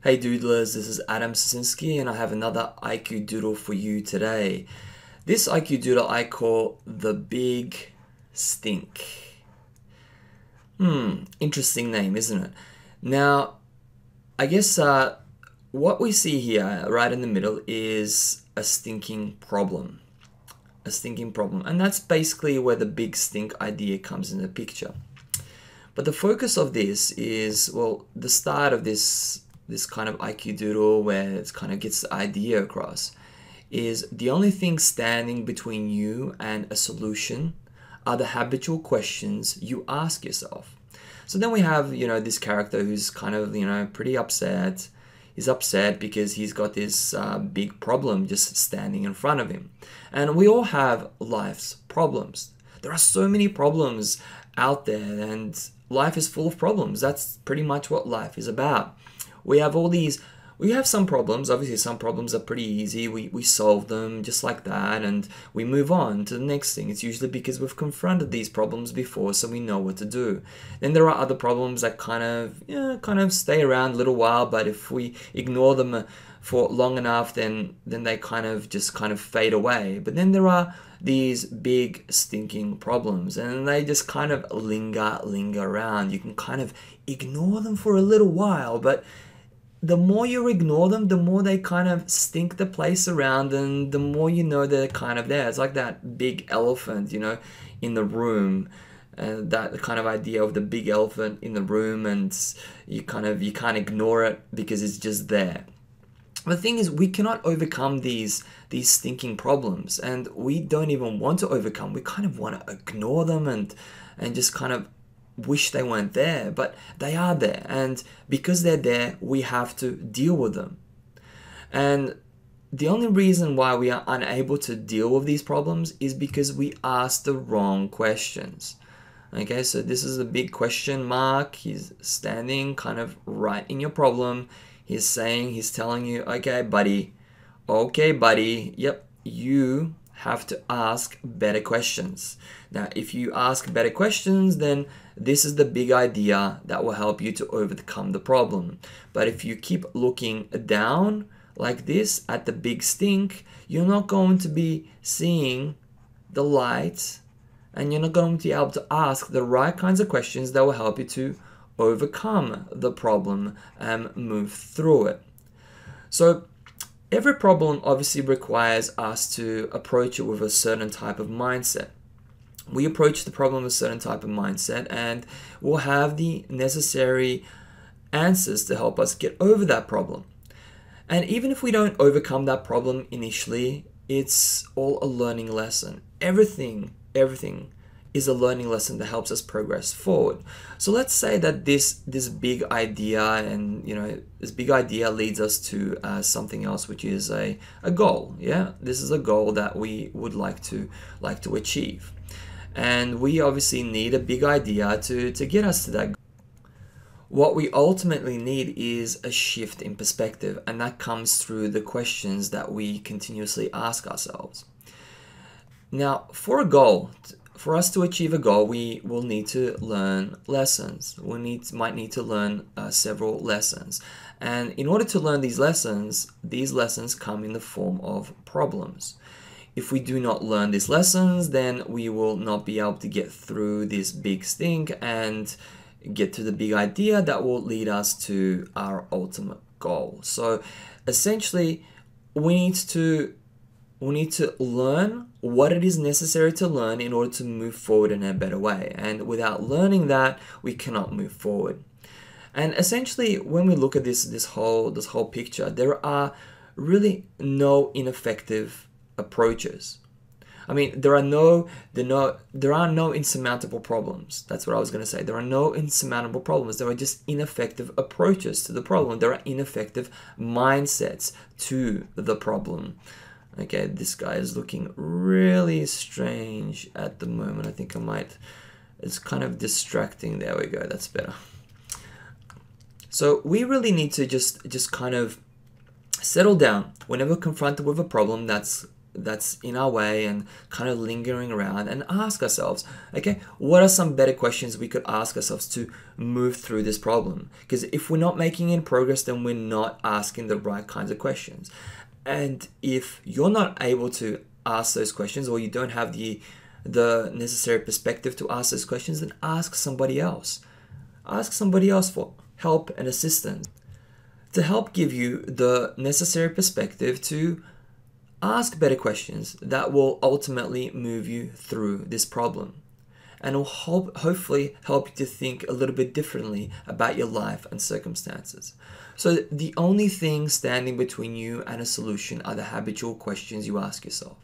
Hey Doodlers, this is Adam Sasinski and I have another IQ Doodle for you today. This IQ Doodle I call the Big Stink. Interesting name, isn't it? Now, I guess what we see here right in the middle is a stinking problem. A stinking problem. And that's basically where the big stink idea comes in the picture. But the focus of this is, well, the start of this kind of IQ Doodle where it kind of gets the idea across is the only thing standing between you and a solution are the habitual questions you ask yourself. So then we have, this character who's kind of, pretty upset. He's upset because he's got this big problem just standing in front of him. And we all have life's problems. There are so many problems out there and life is full of problems. That's pretty much what life is about. We have some problems. Obviously, some problems are pretty easy. We solve them just like that and we move on to the next thing. It's usually because we've confronted these problems before, so we know what to do. Then there are other problems that kind of stay around a little while, but if we ignore them for long enough, then they kind of fade away. But then there are these big stinking problems and they just kind of linger around. You can kind of ignore them for a little while, but the more you ignore them, the more they kind of stink the place around and the more you know they're kind of there. It's like that big elephant, in the room. That kind of idea of the big elephant in the room and you can't ignore it because it's just there. The thing is, we cannot overcome these stinking problems and we don't even want to overcome. We kind of want to ignore them and just kind of wish they weren't there, but they are there, and because they're there we have to deal with them. And the only reason why we are unable to deal with these problems is because we ask the wrong questions. Okay, so this is a big question mark. He's standing kind of right in your problem. He's telling you, okay buddy, yep, you have to ask better questions. Now, if you ask better questions, then this is the big idea that will help you to overcome the problem. But if you keep looking down like this at the big stink, you're not going to be seeing the light and you're not going to be able to ask the right kinds of questions that will help you to overcome the problem and move through it. So every problem obviously requires us to approach it with a certain type of mindset. We approach the problem with a certain type of mindset and we'll have the necessary answers to help us get over that problem. And even if we don't overcome that problem initially, it's all a learning lesson. Everything is a learning lesson that helps us progress forward. So let's say that this big idea and this big idea leads us to something else, which is a goal. Yeah, this is a goal that we would like to achieve, and we obviously need a big idea to get us to that goal. What we ultimately need is a shift in perspective, and that comes through the questions that we continuously ask ourselves. Now, for us to achieve a goal, we will need to learn lessons. Might need to learn several lessons. And in order to learn these lessons come in the form of problems. If we do not learn these lessons, then we will not be able to get through this big stink and get to the big idea that will lead us to our ultimate goal. So essentially, we need to learn what it is necessary to learn in order to move forward in a better way. And without learning that, we cannot move forward. And essentially, when we look at this whole picture, there are really no ineffective approaches. I mean, there are no insurmountable problems. That's what I was going to say. There are no insurmountable problems. There are just ineffective approaches to the problem. There are ineffective mindsets to the problem. Okay, this guy is looking really strange at the moment. I think it's kind of distracting. There we go, that's better. So we really need to just kind of settle down whenever confronted with a problem that's that's in our way and kind of lingering around, and ask ourselves, okay, what are some better questions we could ask ourselves to move through this problem? Because if we're not making any progress, then we're not asking the right kinds of questions. And if you're not able to ask those questions, or you don't have the necessary perspective to ask those questions, then ask somebody else. Ask somebody else for help and assistance to help give you the necessary perspective to ask better questions that will ultimately move you through this problem, and will hopefully help you to think a little bit differently about your life and circumstances. So the only thing standing between you and a solution are the habitual questions you ask yourself.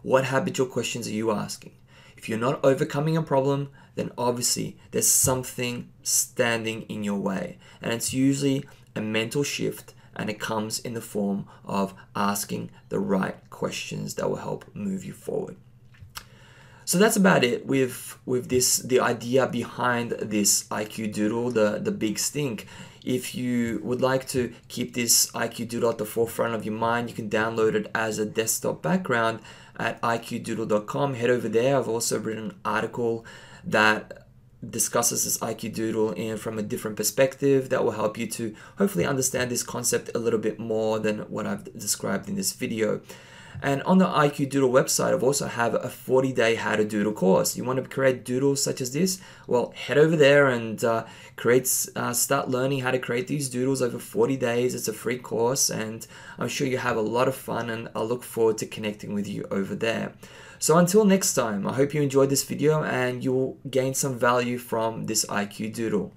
What habitual questions are you asking? If you're not overcoming a problem, then obviously there's something standing in your way, and it's usually a mental shift, and it comes in the form of asking the right questions that will help move you forward. So that's about it with this, the idea behind this IQ Doodle, the big stink. If you would like to keep this IQ Doodle at the forefront of your mind, you can download it as a desktop background at iqdoodle.com. Head over there. I've also written an article that discusses this IQ Doodle from a different perspective that will help you to hopefully understand this concept a little bit more than what I've described in this video. And on the IQ Doodle website, I've also have a 40-day How to Doodle course. You want to create doodles such as this? Well, head over there and start learning how to create these doodles over 40 days. It's a free course, and I'm sure you have a lot of fun, and I look forward to connecting with you over there. So until next time, I hope you enjoyed this video and you'll gain some value from this IQ Doodle.